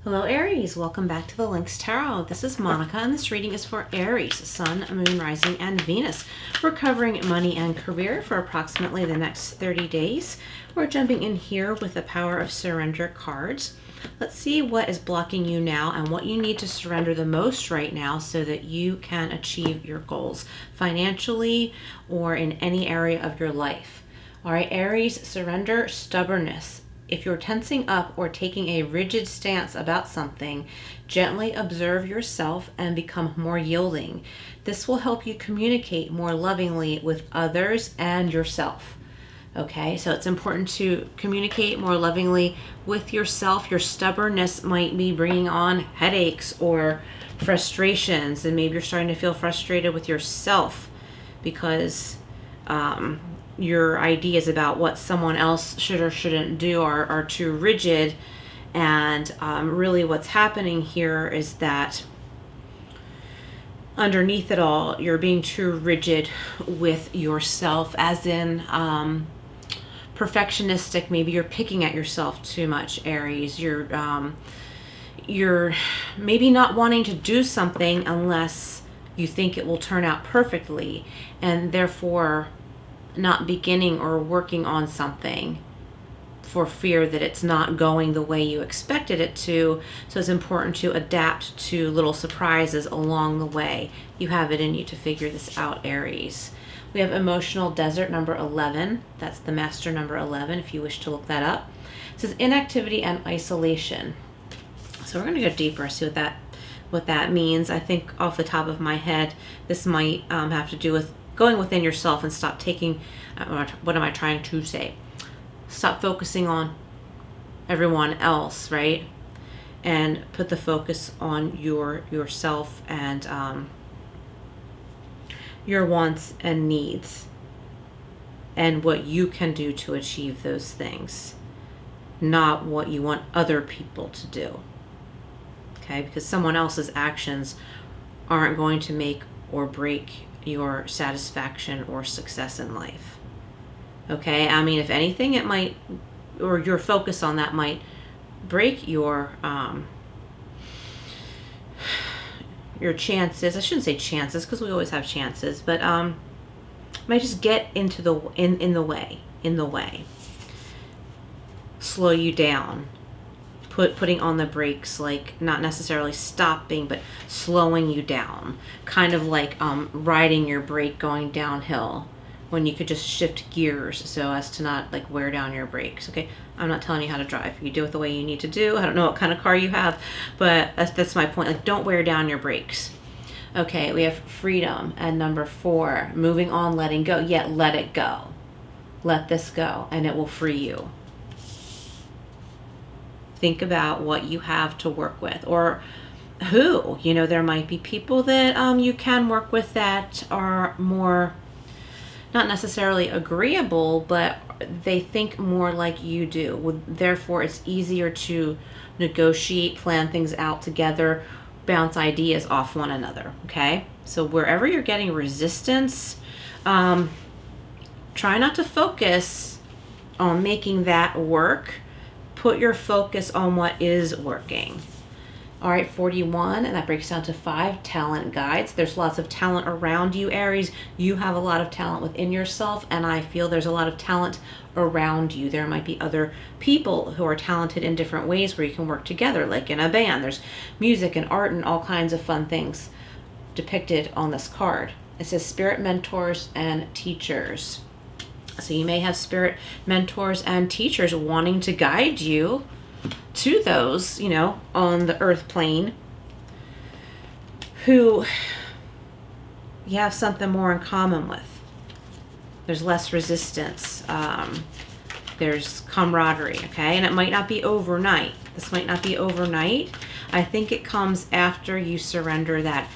Hello Aries, welcome back to the Lynx Tarot. This is Monica and this reading is for Aries, Sun, Moon, Rising, and Venus. We're covering money and career for approximately the next 30 days. We're jumping in here with the Power of Surrender cards. Let's see what is blocking you now and what you need to surrender the most right now so that you can achieve your goals financially or in any area of your life. All right, Aries, surrender stubbornness. If you're tensing up or taking a rigid stance about something, gently observe yourself and become more yielding. This will help you communicate more lovingly with others and yourself. Okay, so it's important to communicate more lovingly with yourself. Your stubbornness might be bringing on headaches or frustrations, and maybe you're starting to feel frustrated with yourself because your ideas about what someone else should or shouldn't do are too rigid. And really what's happening here is that underneath it all, you're being too rigid with yourself, as in perfectionistic. Maybe you're picking at yourself too much, Aries. You're maybe not wanting to do something unless you think it will turn out perfectly, and therefore not beginning or working on something for fear that it's not going the way you expected it to. So it's important to adapt to little surprises along the way. You have it in you to figure this out, Aries. We have emotional desert number 11. That's the master number 11 if you wish to look that up. It says inactivity and isolation. So we're going to go deeper, see what that means. I think off the top of my head, this might have to do with going within yourself and stop taking, what am I trying to say? Stop focusing on everyone else, right? And put the focus on yourself and your wants and needs and what you can do to achieve those things, not what you want other people to do. Okay, because someone else's actions aren't going to make or break your satisfaction or success in life. Okay, I mean, if anything, it might, or your focus on that might break your chances. I shouldn't say chances because we always have chances, but might just get into the in the way, slow you down. Putting on the brakes, like not necessarily stopping, but slowing you down. Kind of like riding your brake going downhill when you could just shift gears so as to not like wear down your brakes. Okay, I'm not telling you how to drive. You do it the way you need to do. I don't know what kind of car you have, but that's my point. Like, don't wear down your brakes. Okay, we have freedom and number 4, moving on, letting go. Yeah, let it go. Let this go and it will free you. Think about what you have to work with, or who, there might be people that you can work with that are more, not necessarily agreeable, but they think more like you do. Therefore, it's easier to negotiate, plan things out together, bounce ideas off one another. Okay, so wherever you're getting resistance, try not to focus on making that work. Put your focus on what is working. All right, 41, and that breaks down to 5, talent guides. There's lots of talent around you, Aries. You have a lot of talent within yourself, and I feel there's a lot of talent around you. There might be other people who are talented in different ways where you can work together, like in a band. There's music and art and all kinds of fun things depicted on this card. It says spirit mentors and teachers. So you may have spirit mentors and teachers wanting to guide you to those, on the earth plane who you have something more in common with. There's less resistance. There's camaraderie, okay? And it might not be overnight. This might not be overnight. I think it comes after you surrender that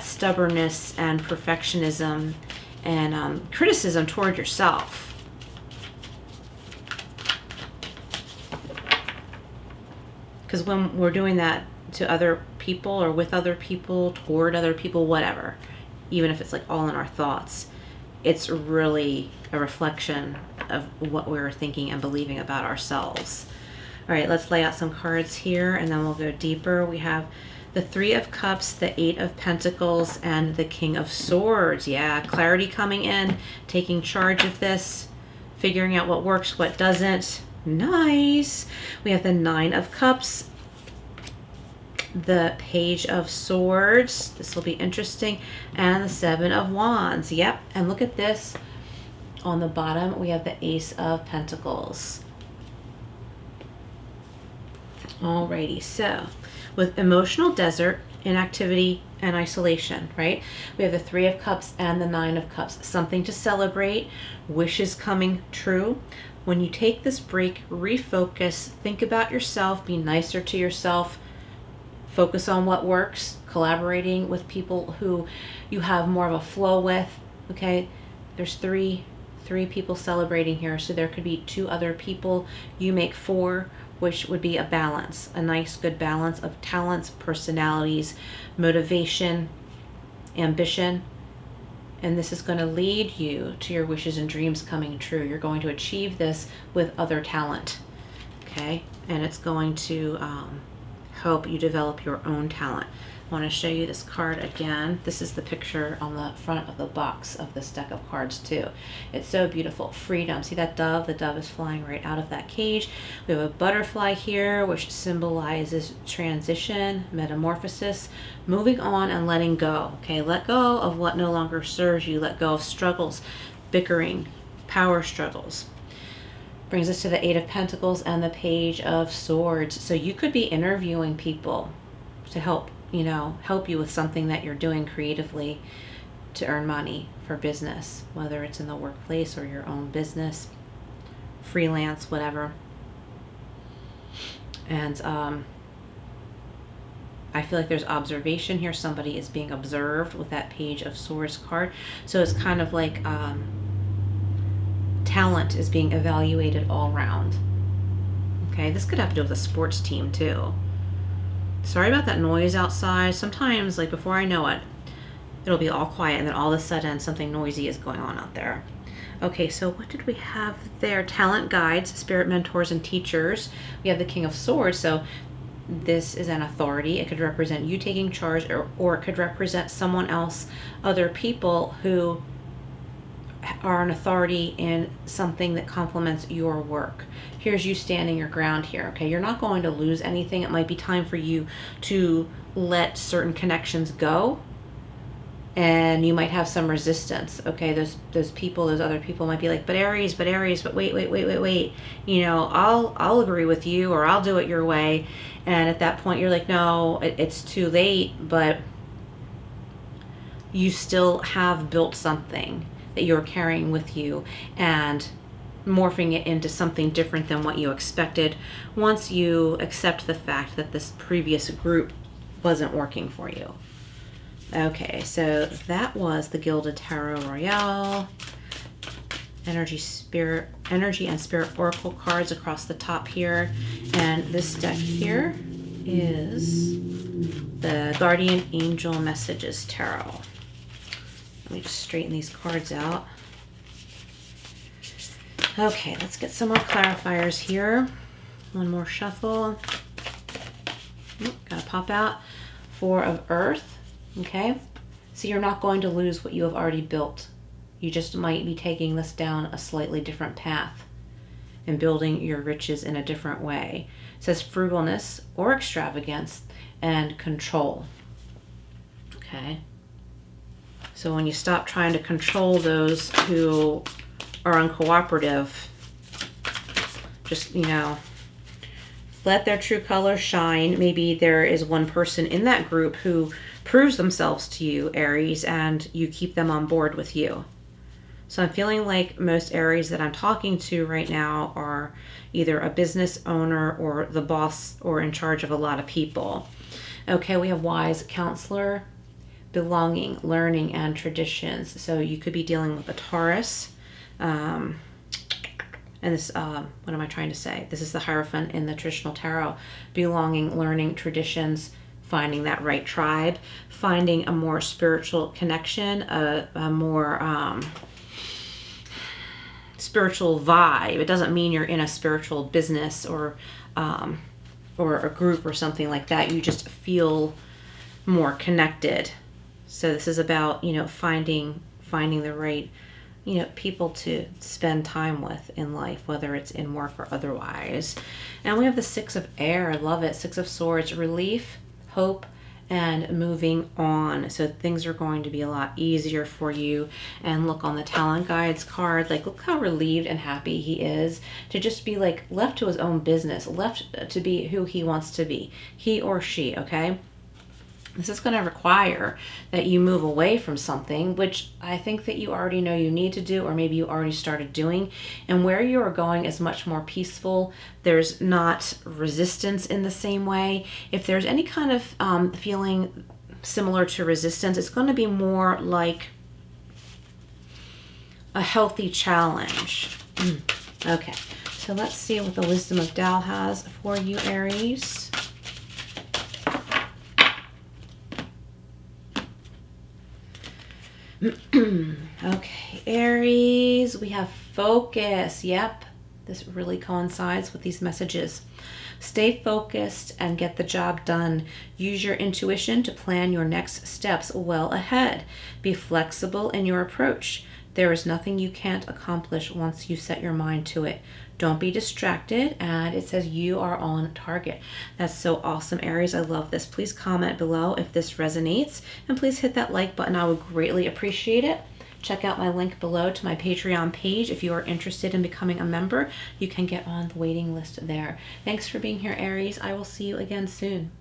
stubbornness and perfectionism and criticism toward yourself. Because when we're doing that to other people or with other people, toward other people, whatever, even if it's like all in our thoughts, it's really a reflection of what we're thinking and believing about ourselves. All right, let's lay out some cards here and then we'll go deeper. We have the Three of Cups, the Eight of Pentacles, and the King of Swords. Yeah, clarity coming in, taking charge of this, figuring out what works, what doesn't. Nice. We have the Nine of Cups, the Page of Swords. This will be interesting. And the Seven of Wands. Yep. And look at this. On the bottom, we have the Ace of Pentacles. Alrighty, so with emotional desert, inactivity, and isolation, right? We have the Three of Cups and the Nine of Cups. Something to celebrate, wishes coming true. When you take this break, refocus, think about yourself, be nicer to yourself, focus on what works, collaborating with people who you have more of a flow with, okay? There's three people celebrating here, so there could be 2 other people. You make 4, which would be a balance, a nice good balance of talents, personalities, motivation, ambition. And this is going to lead you to your wishes and dreams coming true. You're going to achieve this with other talent, okay? And it's going to help you develop your own talent. I want to show you this card again. This is the picture on the front of the box of this deck of cards too. It's so beautiful. Freedom. See that dove? The dove is flying right out of that cage. We have a butterfly here, which symbolizes transition, metamorphosis, moving on and letting go. Okay, let go of what no longer serves you. Let go of struggles, bickering, power struggles. Brings us to the Eight of Pentacles and the Page of Swords. So you could be interviewing people to help you with something that you're doing creatively to earn money for business, whether it's in the workplace or your own business, freelance, whatever. And I feel like there's observation here. Somebody is being observed with that Page of Swords card. So it's kind of like talent is being evaluated all around. Okay, this could have to do with a sports team too. Sorry about that noise outside. Sometimes, like before I know it, it'll be all quiet and then all of a sudden something noisy is going on out there. Okay, so what did we have there? Talent guides, spirit mentors, and teachers. We have the King of Swords. So this is an authority. It could represent you taking charge, or it could represent someone else, other people who are an authority in something that complements your work. Here's you standing your ground here, okay? You're not going to lose anything. It might be time for you to let certain connections go, and you might have some resistance, okay? Those people, those other people might be like, but Aries, but wait. You know, I'll agree with you, or I'll do it your way. And at that point, you're like, no, it's too late, but you still have built something that you're carrying with you and morphing it into something different than what you expected once you accept the fact that this previous group wasn't working for you. Okay, so that was the Gilded Tarot Royale. Energy and Spirit Oracle cards across the top here. And this deck here is the Guardian Angel Messages Tarot. Let me just straighten these cards out. Okay, let's get some more clarifiers here. One more shuffle. Gotta pop out. Four of Earth. Okay, so you're not going to lose what you have already built. You just might be taking this down a slightly different path and building your riches in a different way. It says frugalness or extravagance and control. Okay. So when you stop trying to control those who are uncooperative, just, let their true colors shine. Maybe there is one person in that group who proves themselves to you, Aries, and you keep them on board with you. So I'm feeling like most Aries that I'm talking to right now are either a business owner or the boss or in charge of a lot of people. Okay, we have Wise Counselor, belonging, learning, and traditions. So you could be dealing with a Taurus. And this, what am I trying to say? This is the Hierophant in the traditional tarot. Belonging, learning, traditions, finding that right tribe, finding a more spiritual connection, a more spiritual vibe. It doesn't mean you're in a spiritual business or or a group or something like that, you just feel more connected. So this is about, you know, finding the right, you know, people to spend time with in life, whether it's in work or otherwise. And we have the Six of Air. I love it. Six of Swords, relief, hope, and moving on. So things are going to be a lot easier for you. And look on the Talent Guides card, like look how relieved and happy he is to just be like left to his own business, left to be who he wants to be, he or she, okay? This is going to require that you move away from something, which I think that you already know you need to do, or maybe you already started doing. And where you are going is much more peaceful. There's not resistance in the same way. If there's any kind of feeling similar to resistance, it's going to be more like a healthy challenge. Okay, so let's see what the Wisdom of Tao has for you, Aries. Okay, Aries, we have focus. Yep, this really coincides with these messages. Stay focused and get the job done. Use your intuition to plan your next steps well ahead. Be flexible in your approach. There is nothing you can't accomplish once you set your mind to it. Don't be distracted, and it says you are on target. That's so awesome, Aries. I love this. Please comment below if this resonates, and please hit that like button. I would greatly appreciate it. Check out my link below to my Patreon page. If you are interested in becoming a member, you can get on the waiting list there. Thanks for being here, Aries. I will see you again soon.